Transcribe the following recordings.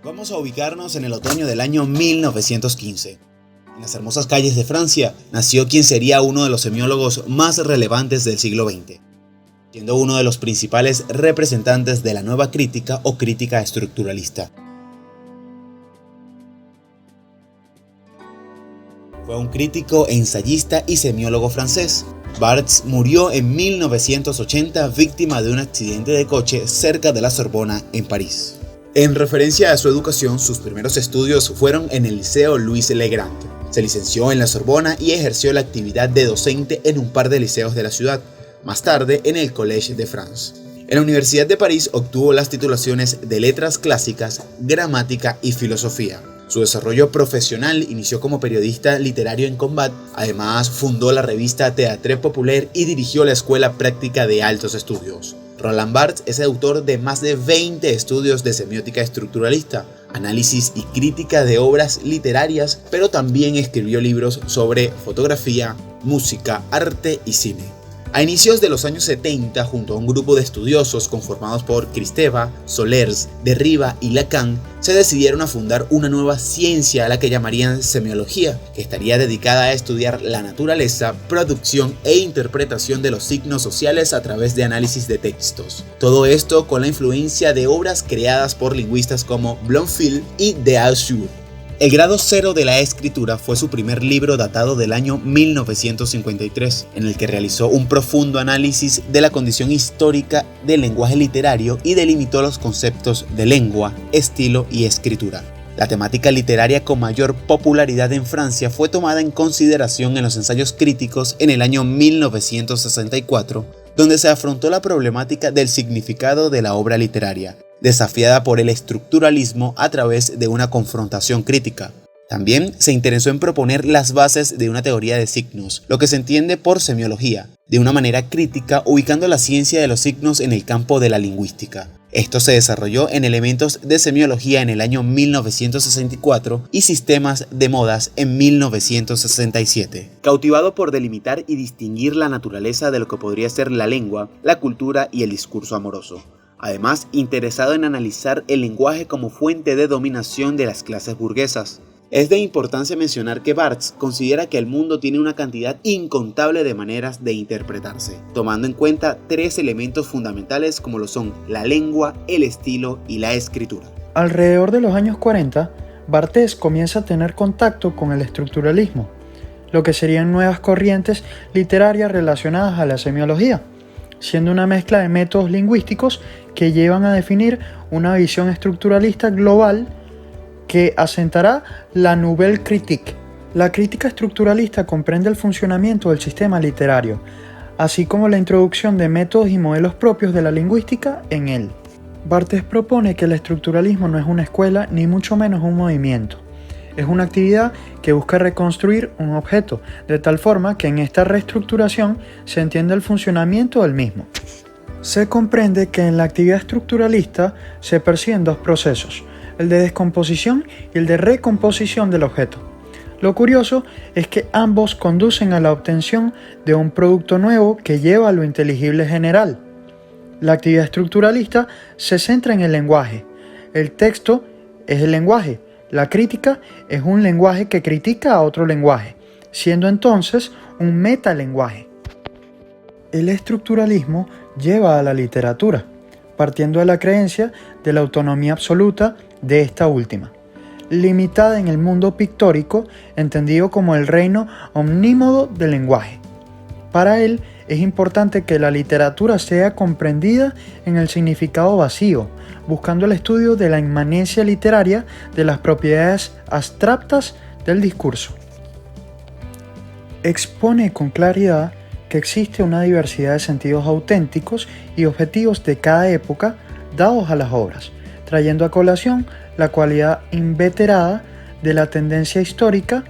Vamos a ubicarnos en el otoño del año 1915. En las hermosas calles de Francia nació quien sería uno de los semiólogos más relevantes del siglo XX, siendo uno de los principales representantes de la nueva crítica o crítica estructuralista. Fue un crítico, ensayista y semiólogo francés. Barthes murió en 1980 víctima de un accidente de coche cerca de la Sorbona, en París. En referencia a su educación, sus primeros estudios fueron en el Liceo Louis Le Grand. Se licenció en la Sorbona y ejerció la actividad de docente en un par de liceos de la ciudad, más tarde en el Collège de France. En la Universidad de París obtuvo las titulaciones de Letras Clásicas, Gramática y Filosofía. Su desarrollo profesional inició como periodista literario en Combat, además fundó la revista Théâtre Populaire y dirigió la Escuela Práctica de Altos Estudios. Roland Barthes es autor de más de 20 estudios de semiótica estructuralista, análisis y crítica de obras literarias, pero también escribió libros sobre fotografía, música, arte y cine. A inicios de los años 70, junto a un grupo de estudiosos conformados por Kristeva, Solers, Derrida y Lacan, se decidieron a fundar una nueva ciencia a la que llamarían semiología, que estaría dedicada a estudiar la naturaleza, producción e interpretación de los signos sociales a través de análisis de textos. Todo esto con la influencia de obras creadas por lingüistas como Blomfield y de Saussure. El grado cero de la escritura fue su primer libro datado del año 1953, en el que realizó un profundo análisis de la condición histórica del lenguaje literario y delimitó los conceptos de lengua, estilo y escritura. La temática literaria con mayor popularidad en Francia fue tomada en consideración en los ensayos críticos en el año 1964, donde se afrontó la problemática del significado de la obra literaria, desafiada por el estructuralismo a través de una confrontación crítica. También se interesó en proponer las bases de una teoría de signos, lo que se entiende por semiología, de una manera crítica, ubicando la ciencia de los signos en el campo de la lingüística. Esto se desarrolló en Elementos de Semiología en el año 1964 y Sistemas de Modas en 1967. Cautivado por delimitar y distinguir la naturaleza de lo que podría ser la lengua, la cultura y el discurso amoroso. Además, interesado en analizar el lenguaje como fuente de dominación de las clases burguesas. Es de importancia mencionar que Barthes considera que el mundo tiene una cantidad incontable de maneras de interpretarse, tomando en cuenta tres elementos fundamentales como lo son la lengua, el estilo y la escritura. Alrededor de los años 40, Barthes comienza a tener contacto con el estructuralismo, lo que serían nuevas corrientes literarias relacionadas a la semiología, siendo una mezcla de métodos lingüísticos que llevan a definir una visión estructuralista global que asentará la Nouvelle Critique. La crítica estructuralista comprende el funcionamiento del sistema literario, así como la introducción de métodos y modelos propios de la lingüística en él. Barthes propone que el estructuralismo no es una escuela ni mucho menos un movimiento. Es una actividad que busca reconstruir un objeto, de tal forma que en esta reestructuración se entiende el funcionamiento del mismo. Se comprende que en la actividad estructuralista se persiguen dos procesos, el de descomposición y el de recomposición del objeto. Lo curioso es que ambos conducen a la obtención de un producto nuevo que lleva a lo inteligible general. La actividad estructuralista se centra en el lenguaje. El texto es el lenguaje. La crítica es un lenguaje que critica a otro lenguaje, siendo entonces un metalenguaje. El estructuralismo lleva a la literatura, partiendo de la creencia de la autonomía absoluta de esta última, limitada en el mundo pictórico, entendido como el reino omnímodo del lenguaje. Para él es importante que la literatura sea comprendida en el significado vacío, buscando el estudio de la inmanencia literaria de las propiedades abstractas del discurso. Expone con claridad que existe una diversidad de sentidos auténticos y objetivos de cada época dados a las obras, trayendo a colación la cualidad inveterada de la tendencia histórica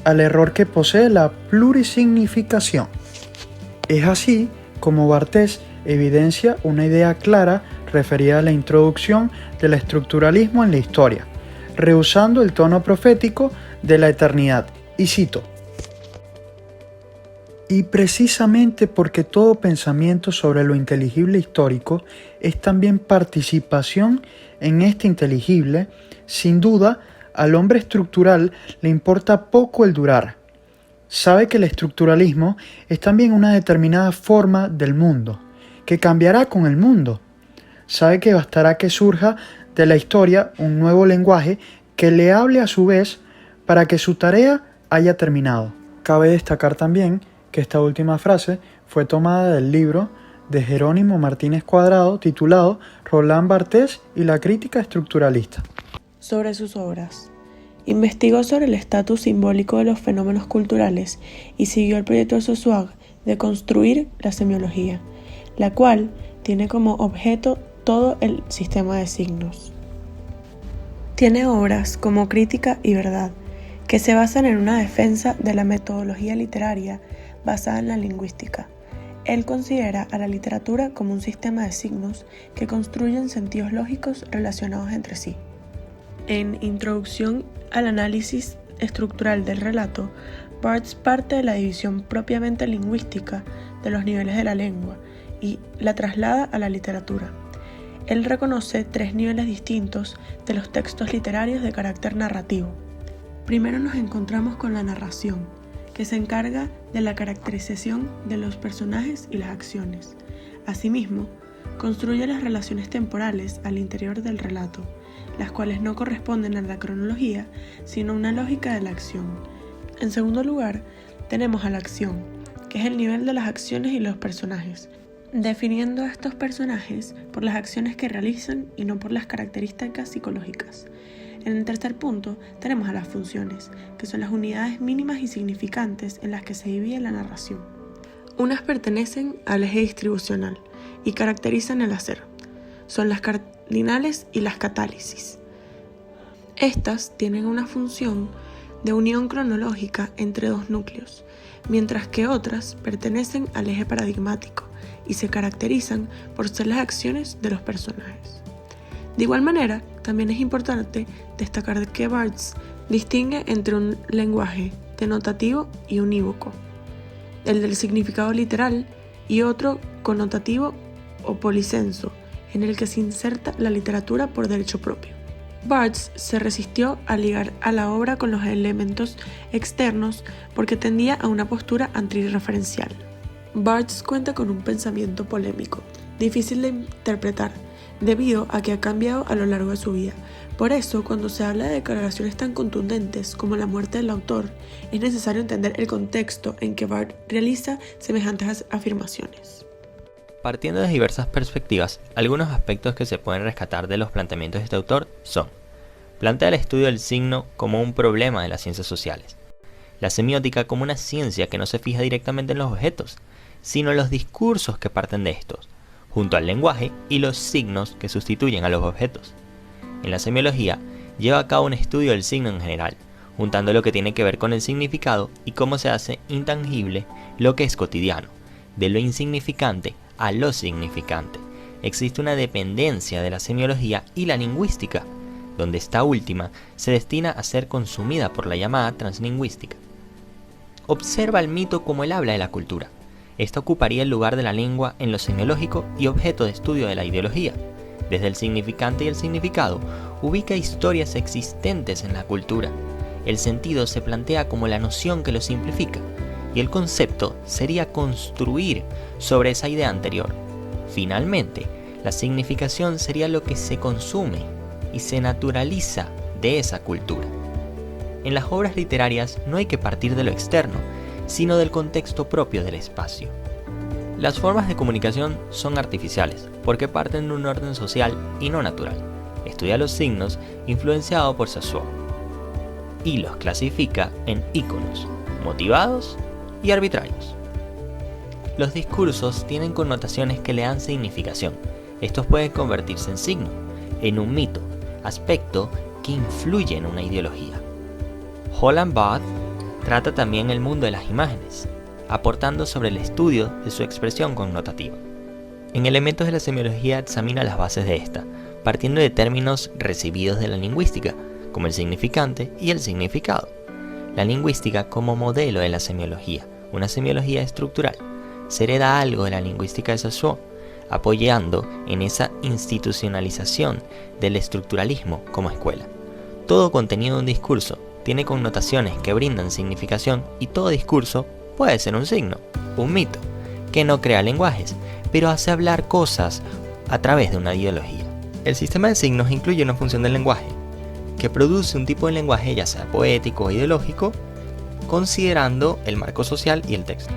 al error que posee la plurisignificación. Es así como Barthes evidencia una idea clara referida a la introducción del estructuralismo en la historia, rehusando el tono profético de la eternidad. Y cito: y precisamente porque todo pensamiento sobre lo inteligible histórico es también participación en este inteligible, Sin duda, al hombre estructural le importa poco el durar. Sabe que el estructuralismo es también una determinada forma del mundo, que cambiará con el mundo. Sabe que bastará que surja de la historia un nuevo lenguaje que le hable a su vez para que su tarea haya terminado. Cabe destacar también que esta última frase fue tomada del libro de Jerónimo Martínez Cuadrado titulado Roland Barthes y la crítica estructuralista. Sobre sus obras. Investigó sobre el estatus simbólico de los fenómenos culturales y siguió el proyecto de Saussure de construir la semiología, la cual tiene como objeto todo el sistema de signos. Tiene obras como Crítica y Verdad, que se basan en una defensa de la metodología literaria basada en la lingüística. Él considera a la literatura como un sistema de signos que construyen sentidos lógicos relacionados entre sí. En Introducción al análisis estructural del relato, Barthes parte de la división propiamente lingüística de los niveles de la lengua y la traslada a la literatura. Él reconoce 3 niveles distintos de los textos literarios de carácter narrativo. Primero nos encontramos con la narración, que se encarga de la caracterización de los personajes y las acciones. Asimismo, construye las relaciones temporales al interior del relato, las cuales no corresponden a la cronología, sino a una lógica de la acción. En segundo lugar, tenemos a la acción, que es el nivel de las acciones y los personajes, definiendo a estos personajes por las acciones que realizan y no por las características psicológicas. En el tercer punto, tenemos a las funciones, que son las unidades mínimas y significantes en las que se divide la narración. Unas pertenecen al eje distribucional y caracterizan el hacer. Son las cardinales y las catálisis. Estas tienen una función de unión cronológica entre 2 núcleos, mientras que otras pertenecen al eje paradigmático y se caracterizan por ser las acciones de los personajes. De igual manera, también es importante destacar que Barthes distingue entre un lenguaje denotativo y unívoco, el del significado literal, y otro connotativo o polisenso, en el que se inserta la literatura por derecho propio. Barthes se resistió a ligar a la obra con los elementos externos porque tendía a una postura antirreferencial. Barthes cuenta con un pensamiento polémico, difícil de interpretar, debido a que ha cambiado a lo largo de su vida. Por eso, cuando se habla de declaraciones tan contundentes como la muerte del autor, es necesario entender el contexto en que Barthes realiza semejantes afirmaciones. Partiendo de diversas perspectivas, algunos aspectos que se pueden rescatar de los planteamientos de este autor son: plantea el estudio del signo como un problema de las ciencias sociales, la semiótica como una ciencia que no se fija directamente en los objetos, sino en los discursos que parten de estos, junto al lenguaje y los signos que sustituyen a los objetos. En la semiología, lleva a cabo un estudio del signo en general, juntando lo que tiene que ver con el significado y cómo se hace intangible lo que es cotidiano, de lo insignificante a lo significante. Existe una dependencia de la semiología y la lingüística, donde esta última se destina a ser consumida por la llamada translingüística. Observa el mito como el habla de la cultura. Esta ocuparía el lugar de la lengua en lo semiológico y objeto de estudio de la ideología. Desde el significante y el significado, ubica historias existentes en la cultura. El sentido se plantea como la noción que lo simplifica, y el concepto sería construir sobre esa idea anterior. Finalmente, la significación sería lo que se consume y se naturaliza de esa cultura. En las obras literarias no hay que partir de lo externo, sino del contexto propio del espacio. Las formas de comunicación son artificiales, porque parten de un orden social y no natural. Estudia los signos influenciado por Saussure y los clasifica en íconos, motivados y arbitrarios. Los discursos tienen connotaciones que le dan significación. Estos pueden convertirse en signo, en un mito, aspecto que influye en una ideología. Roland Barthes trata también el mundo de las imágenes, aportando sobre el estudio de su expresión connotativa. En Elementos de la Semiología examina las bases de esta, partiendo de términos recibidos de la lingüística, como el significante y el significado. La lingüística como modelo de la semiología, una semiología estructural, se hereda algo de la lingüística de Saussure, apoyando en esa institucionalización del estructuralismo como escuela. todo contenido de un discurso tiene connotaciones que brindan significación y todo discurso puede ser un signo, un mito, que no crea lenguajes, pero hace hablar cosas a través de una ideología. El sistema de signos incluye una función del lenguaje, que produce un tipo de lenguaje ya sea poético o ideológico, considerando el marco social y el texto.